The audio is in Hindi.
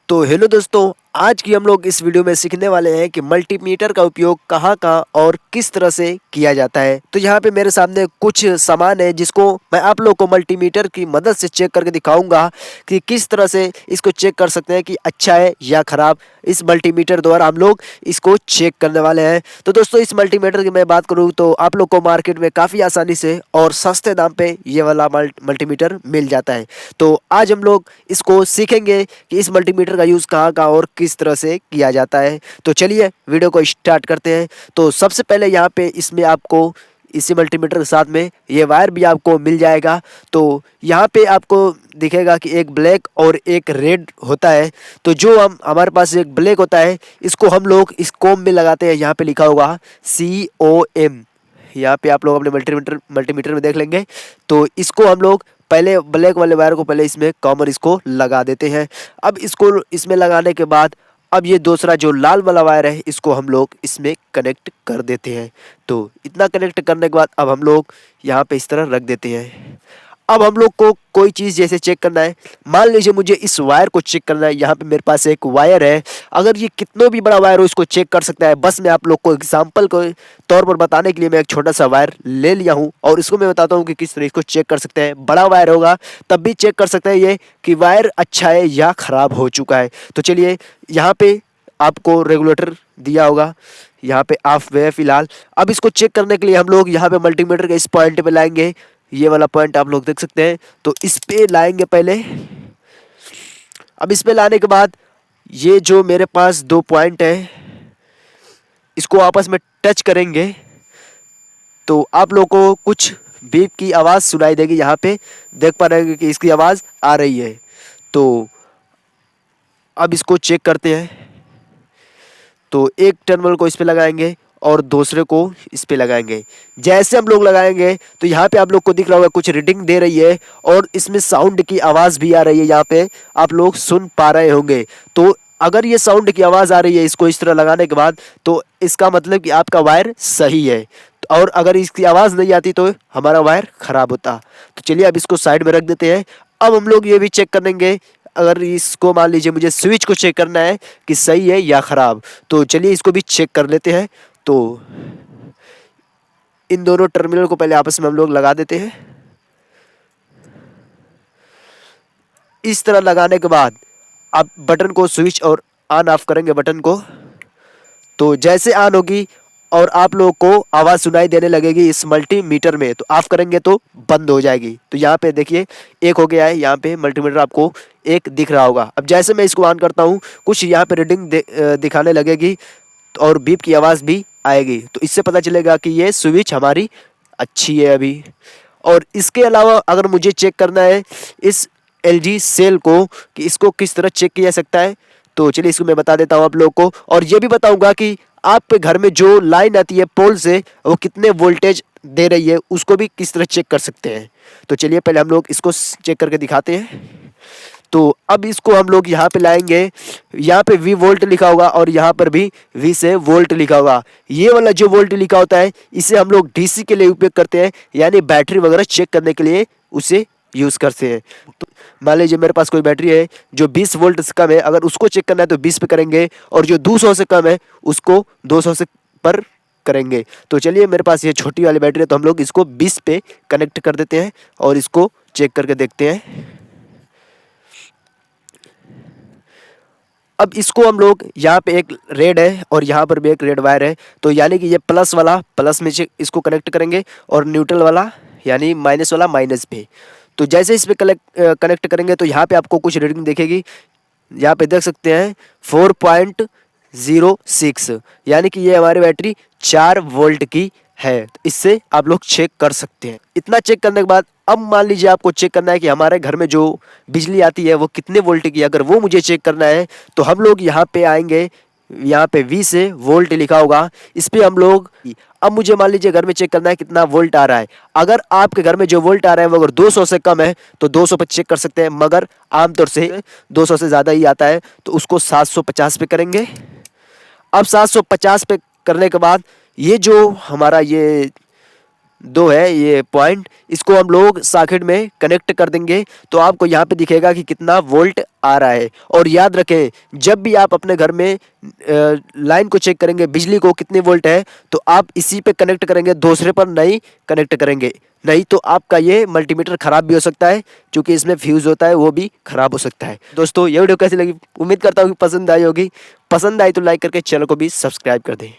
तो हेलो दोस्तों, आज की हम लोग इस वीडियो में सीखने वाले हैं कि मल्टीमीटर का उपयोग कहाँ कहाँ और किस तरह से किया जाता है। तो यहाँ पे मेरे सामने कुछ सामान है जिसको मैं आप लोग को मल्टीमीटर की मदद से चेक करके दिखाऊंगा कि किस तरह से इसको चेक कर सकते हैं कि अच्छा है या ख़राब। इस मल्टीमीटर द्वारा हम लोग इसको चेक करने वाले हैं। तो दोस्तों, इस मल्टीमीटर की मैं बात करूँ तो आप लोग को मार्केट में काफ़ी आसानी से और सस्ते दाम पे ये वाला मल्टीमीटर मिल जाता है। तो आज हम लोग इसको सीखेंगे कि इस मल्टीमीटर का यूज़ कहाँ कहाँ और किस तरह से किया जाता है। तो चलिए वीडियो को स्टार्ट करते हैं। तो सबसे पहले यहाँ पे इसमें आपको इसी मल्टीमीटर के साथ में ये वायर भी आपको मिल जाएगा। तो यहाँ पे आपको दिखेगा कि एक ब्लैक और एक रेड होता है। तो जो हमारे पास एक ब्लैक होता है, इसको हम लोग इस कॉम में लगाते हैं। यहाँ पे लिखा होगा COM। यहाँ पे आप लोग अपने मल्टीमीटर में देख लेंगे। तो इसको हम लोग पहले ब्लैक वाले वायर को पहले इसमें कॉमन इसको लगा देते हैं। अब इसको इसमें लगाने के बाद अब ये दूसरा जो लाल वाला वायर है इसको हम लोग इसमें कनेक्ट कर देते हैं। तो इतना कनेक्ट करने के बाद अब हम लोग यहाँ पे इस तरह रख देते हैं। अब हम लोग को कोई चीज़ जैसे चेक करना है, मान लीजिए मुझे इस वायर को चेक करना है। यहाँ पे मेरे पास एक वायर है, अगर ये कितना भी बड़ा वायर हो इसको चेक कर सकता है। बस मैं आप लोग को एग्जांपल के तौर पर बताने के लिए मैं एक छोटा सा वायर ले लिया हूँ और इसको मैं बताता हूँ कि किस तरह इसको चेक कर सकते हैं। बड़ा वायर होगा तब भी चेक कर सकते हैं ये कि वायर अच्छा है या ख़राब हो चुका है। तो चलिए, यहाँ पे आपको रेगुलेटर दिया होगा, यहाँ पे ऑफ है फिलहाल। अब इसको चेक करने के लिए हम लोग यहाँ पे मल्टीमीटर के इस पॉइंट पे लाएंगे। ये वाला पॉइंट आप लोग देख सकते हैं। तो इस पे लाएंगे पहले। अब इस पे लाने के बाद ये जो मेरे पास दो पॉइंट है इसको आपस में टच करेंगे तो आप लोग को कुछ बीप की आवाज़ सुनाई देगी। यहाँ पे देख पा रहे हैं कि इसकी आवाज़ आ रही है। तो अब इसको चेक करते हैं। तो एक टर्मिनल को इस पे लगाएंगे और दूसरे को इस पे लगाएंगे। जैसे हम लोग लगाएंगे तो यहाँ पे आप लोग को दिख रहा होगा कुछ रीडिंग दे रही है और इसमें साउंड की आवाज़ भी आ रही है। यहाँ पे आप लोग सुन पा रहे होंगे। तो अगर ये साउंड की आवाज़ आ रही है इसको इस तरह लगाने के बाद, तो इसका मतलब कि आपका वायर सही है। और अगर इसकी आवाज़ नहीं आती तो हमारा वायर ख़राब होता। तो चलिए अब इसको साइड में रख देते हैं। अब हम लोग ये भी चेक करेंगे, अगर इसको मान लीजिए मुझे स्विच को चेक करना है कि सही है या ख़राब। तो चलिए इसको भी चेक कर लेते हैं। तो इन दोनों टर्मिनल को पहले आपस में हम लोग लगा देते हैं। इस तरह लगाने के बाद आप बटन को स्विच और ऑन ऑफ करेंगे बटन को। तो जैसे ऑन होगी और आप लोग को आवाज़ सुनाई देने लगेगी इस मल्टीमीटर में, तो ऑफ करेंगे तो बंद हो जाएगी। तो यहाँ पे देखिए एक हो गया है। यहाँ पे मल्टीमीटर आपको एक दिख रहा होगा। अब जैसे मैं इसको ऑन करता हूँ कुछ यहाँ पे रीडिंग दिखाने लगेगी और बीप की आवाज़ भी आएगी। तो इससे पता चलेगा कि ये स्विच हमारी अच्छी है अभी। और इसके अलावा अगर मुझे चेक करना है इस LG सेल को कि इसको किस तरह चेक किया जा सकता है, तो चलिए इसको मैं बता देता हूँ आप लोग को। और ये भी बताऊंगा कि आपके घर में जो लाइन आती है पोल से वो कितने वोल्टेज दे रही है उसको भी किस तरह चेक कर सकते हैं। तो चलिए पहले हम लोग इसको चेक करके दिखाते हैं। तो अब इसको हम लोग यहाँ पे लाएंगे। यहाँ पे V वोल्ट लिखा होगा और यहाँ पर भी V से वोल्ट लिखा होगा। ये वाला जो वोल्ट लिखा होता है इसे हम लोग DC के लिए उपयोग करते हैं, यानी बैटरी वगैरह चेक करने के लिए उसे यूज़ करते हैं। तो मान लीजिए मेरे पास कोई बैटरी है जो 20 वोल्ट से कम है, अगर उसको चेक करना है तो 20 पे करेंगे और जो 200 से कम है उसको 200 से पर करेंगे। तो चलिए मेरे पास ये छोटी वाली बैटरी है तो हम लोग इसको 20 पे कनेक्ट कर देते हैं और इसको चेक करके देखते हैं। अब इसको हम लोग यहाँ पे एक रेड है और यहाँ पर भी एक रेड वायर है, तो यानी कि ये प्लस वाला प्लस में इसको कनेक्ट करेंगे और न्यूट्रल वाला यानी माइनस वाला माइनस पे। तो जैसे इस पे कनेक्ट करेंगे तो यहाँ पे आपको कुछ रीडिंग दिखेगी। यहाँ पे देख सकते हैं 4.06, यानी कि ये हमारी बैटरी 4 वोल्ट की है। तो इससे आप लोग चेक कर सकते हैं। इतना चेक करने के बाद अब मान लीजिए आपको चेक करना है कि हमारे घर में जो बिजली आती है वो कितने वोल्ट की है। अगर वो मुझे चेक करना है तो हम लोग यहाँ पे आएंगे। यहाँ पे V से वोल्ट लिखा होगा, इस पे हम लोग अब मुझे मान लीजिए घर में चेक करना है कितना वोल्ट आ रहा है। अगर आपके घर में जो वोल्ट आ रहा है वो अगर 200 से कम है तो 200 पे चेक कर सकते हैं, मगर आमतौर से 200 से ज़्यादा ही आता है तो उसको 750 पे करेंगे। अब 750 पे करने के बाद ये जो हमारा ये दो है ये पॉइंट, इसको हम लोग सॉकेट में कनेक्ट कर देंगे तो आपको यहाँ पे दिखेगा कि कितना वोल्ट आ रहा है। और याद रखें, जब भी आप अपने घर में लाइन को चेक करेंगे, बिजली को कितनी वोल्ट है, तो आप इसी पे कनेक्ट करेंगे, दूसरे पर नहीं कनेक्ट करेंगे, नहीं तो आपका ये मल्टीमीटर ख़राब भी हो सकता है, क्योंकि इसमें फ्यूज़ होता है वो भी ख़राब हो सकता है। दोस्तों ये वीडियो कैसी लगी, उम्मीद करता हूँ कि पसंद आई होगी। पसंद आई तो लाइक करके चैनल को भी सब्सक्राइब कर दें।